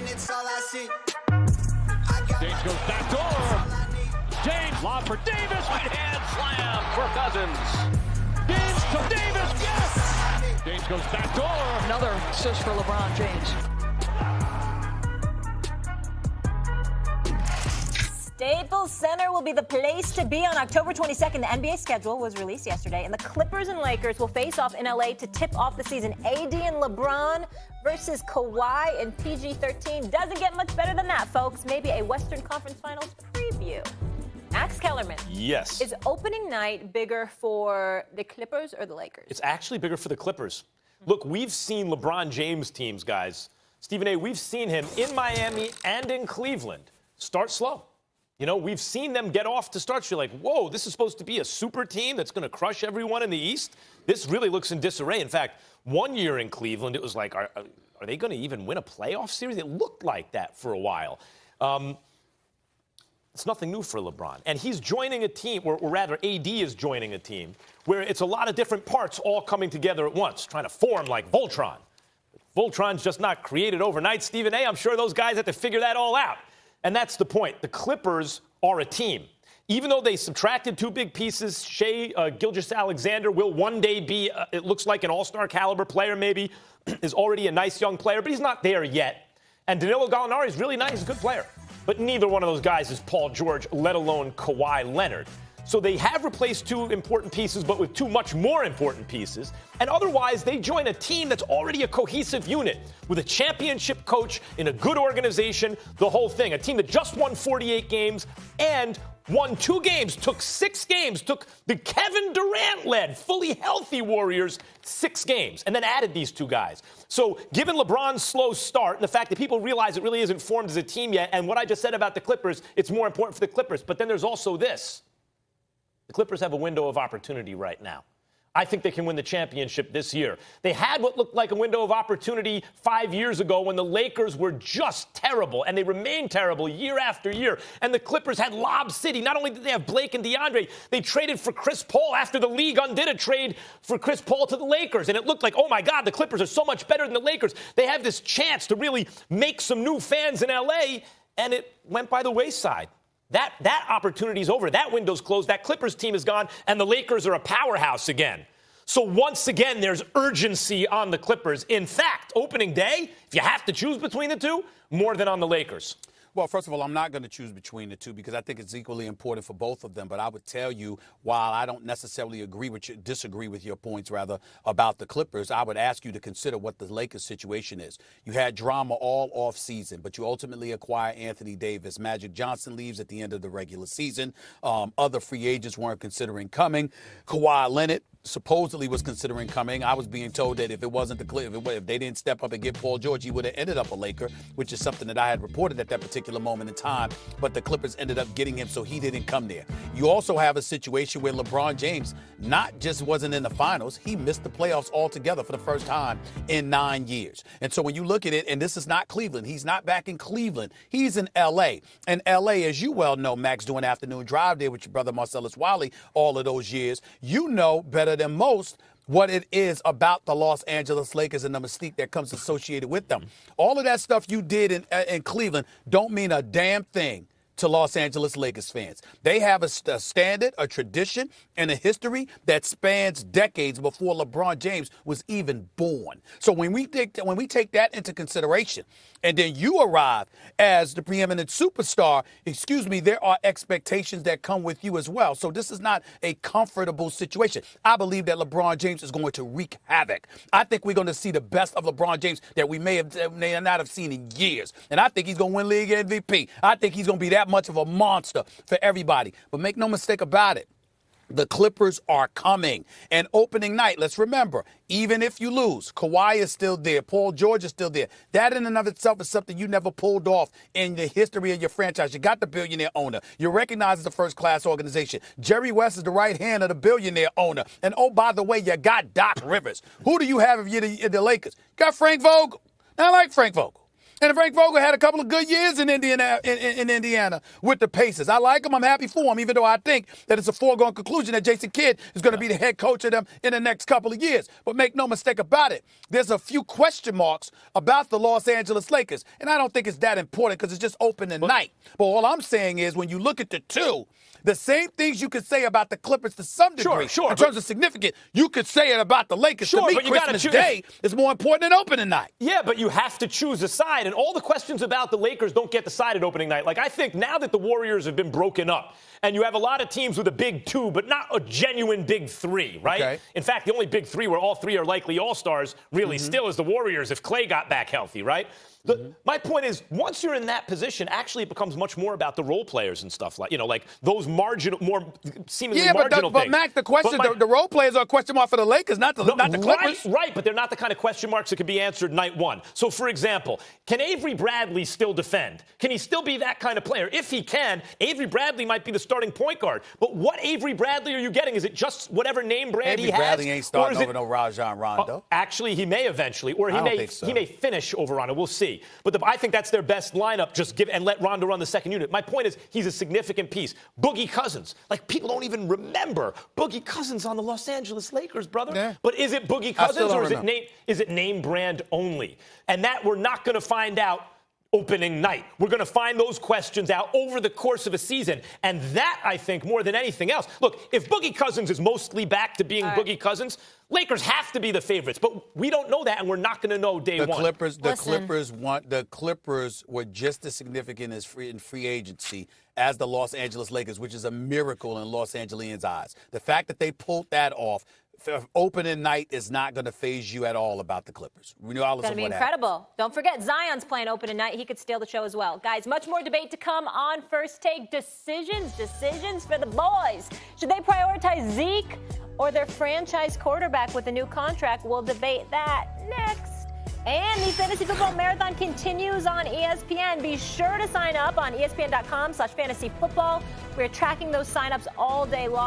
it's all I see. James goes back door. James, lob for Davis. Right hand slam for Cousins. James to Davis. Yes. James goes back door. Another assist for LeBron James. Staples Center will be the place to be on October 22nd. The NBA schedule was released yesterday, and the Clippers and Lakers will face off in LA to tip off the season. AD and LeBron versus Kawhi and PG-13. Doesn't get much better than that, folks. Maybe a Western Conference Finals preview. Max Kellerman. Yes. Is opening night bigger for the Clippers or the Lakers? It's actually bigger for the Clippers. Look, we've seen LeBron James teams, guys. Stephen A., we've seen him in Miami and in Cleveland start slow. You know, we've seen them get off to start. You're like, whoa, this is supposed to be a super team that's going to crush everyone in the East. This really looks in disarray. In fact, one year in Cleveland, it was like, are they going to even win a playoff series? It looked like that for a while. It's nothing new for LeBron. And he's joining a team, or rather AD is joining a team, where it's a lot of different parts all coming together at once, trying to form like Voltron. Voltron's just not created overnight, Stephen A. I'm sure those guys have to figure that all out. And that's the point. The Clippers are a team. Even though they subtracted two big pieces, Shai Gilgeous-Alexander will one day be, it looks like, an all-star caliber player maybe, is already a nice young player, but he's not there yet. And Danilo Gallinari is really nice, he's a good player. But neither one of those guys is Paul George, let alone Kawhi Leonard. So they have replaced two important pieces, but with two much more important pieces. And otherwise, they join a team that's already a cohesive unit with a championship coach in a good organization, the whole thing. A team that just won 48 games and won 2 games, took 6 games, took the Kevin Durant-led, fully healthy Warriors 6 games, and then added these 2 guys. So given LeBron's slow start and the fact that people realize it really isn't formed as a team yet, and what I just said about the Clippers, it's more important for the Clippers. But then there's also this. The Clippers have a window of opportunity right now. I think they can win the championship this year. They had what looked like a window of opportunity 5 years ago when the Lakers were just terrible, and they remained terrible year after year. And the Clippers had Lob City. Not only did they have Blake and DeAndre, they traded for Chris Paul after the league undid a trade for Chris Paul to the Lakers. And it looked like, oh, my God, the Clippers are so much better than the Lakers. They have this chance to really make some new fans in L.A., and it went by the wayside. That opportunity's over. That window's closed. That Clippers team is gone, and the Lakers are a powerhouse again. So once again, there's urgency on the Clippers. In fact, opening day, if you have to choose between the two, more than on the Lakers. Well, first of all, I'm not going to choose between the two because I think it's equally important for both of them. But I would tell you, while I don't necessarily disagree with your points, rather, about the Clippers, I would ask you to consider what the Lakers situation is. You had drama all off season, but you ultimately acquire Anthony Davis. Magic Johnson leaves at the end of the regular season. Other free agents weren't considering coming. Kawhi Leonard supposedly was considering coming. I was being told that if it wasn't the Clippers, if they didn't step up and get Paul George, he would have ended up a Laker, which is something that I had reported at that particular moment in time. But the Clippers ended up getting him, so he didn't come there. You also have a situation where LeBron James not just wasn't in the finals, he missed the playoffs altogether for the first time in 9 years. And so when you look at it, and this is not Cleveland, he's not back in Cleveland, he's in L.A. And L.A., as you well know, Max, doing afternoon drive there with your brother Marcellus Wiley all of those years, you know better than most what it is about the Los Angeles Lakers and the mystique that comes associated with them. All of that stuff you did in Cleveland don't mean a damn thing to Los Angeles Lakers fans. They have a standard, a tradition, and a history that spans decades before LeBron James was even born. So when we take that into consideration, and then you arrive as the preeminent superstar, there are expectations that come with you as well. So this is not a comfortable situation. I believe that LeBron James is going to wreak havoc. I think we're going to see the best of LeBron James that we may not have seen in years. And I think he's going to win league MVP. I think he's going to be that much of a monster for everybody. But make no mistake about it. The Clippers are coming. And opening night, let's remember, even if you lose, Kawhi is still there. Paul George is still there. That in and of itself is something you never pulled off in the history of your franchise. You got the billionaire owner. You're recognized as a first-class organization. Jerry West is the right hand of the billionaire owner. And, oh, by the way, you got Doc Rivers. Who do you have if you're the Lakers? You got Frank Vogel. I like Frank Vogel. And Frank Vogel had a couple of good years in Indiana with the Pacers. I like him. I'm happy for him, even though I think that it's a foregone conclusion that Jason Kidd is going to be the head coach of them in the next couple of years. But make no mistake about it, there's a few question marks about the Los Angeles Lakers. And I don't think it's that important because it's just opening night. But all I'm saying is when you look at the two, the same things you could say about the Clippers to some degree, in terms of significance, you could say it about the Lakers. To me, Christmas Day is more important than opening night. Yeah, but you have to choose a side, and all the questions about the Lakers don't get decided opening night. Like, I think now that the Warriors have been broken up, and you have a lot of teams with a big two, but not a genuine big three, right? Okay. In fact, the only big three where all three are likely all-stars really still is the Warriors if Klay got back healthy, right? My point is, once you're in that position, actually it becomes much more about the role players and stuff like, like those more seemingly marginal things. But Mac, the question, the role players are a question mark for the Lakers, not the Clippers. Right, but they're not the kind of question marks that can be answered night one. So, for example, can Avery Bradley still defend? Can he still be that kind of player? If he can, Avery Bradley might be the starting point guard. But what Avery Bradley are you getting? Is it just whatever name brand he has? Avery Bradley ain't starting over no Rajon Rondo. Actually, he may eventually, or he may finish over Rondo. We'll see. But I think that's their best lineup. Just give and let Rondo run the second unit. My point is, he's a significant piece. Boogie Cousins, like people don't even remember Boogie Cousins on the Los Angeles Lakers, brother. Yeah. But is it Boogie Cousins or is it name brand only? And that we're not going to find out opening night. We're going to find those questions out over the course of a season. And that, I think, more than anything else. Look, if Boogie Cousins is mostly back to being Boogie Cousins, Lakers have to be the favorites. But we don't know that, and we're not going to know day one. The Clippers were just as significant in free agency as the Los Angeles Lakers, which is a miracle in Los Angeles' eyes. The fact that they pulled that off, opening night is not going to faze you at all about the Clippers. It's going to be incredible. Don't forget, Zion's playing opening night. He could steal the show as well. Guys, much more debate to come on First Take. Decisions for the boys. Should they prioritize Zeke or their franchise quarterback with a new contract? We'll debate that next. And the Fantasy Football Marathon continues on ESPN. Be sure to sign up on ESPN.com/fantasyfootball. We're tracking those signups all day long.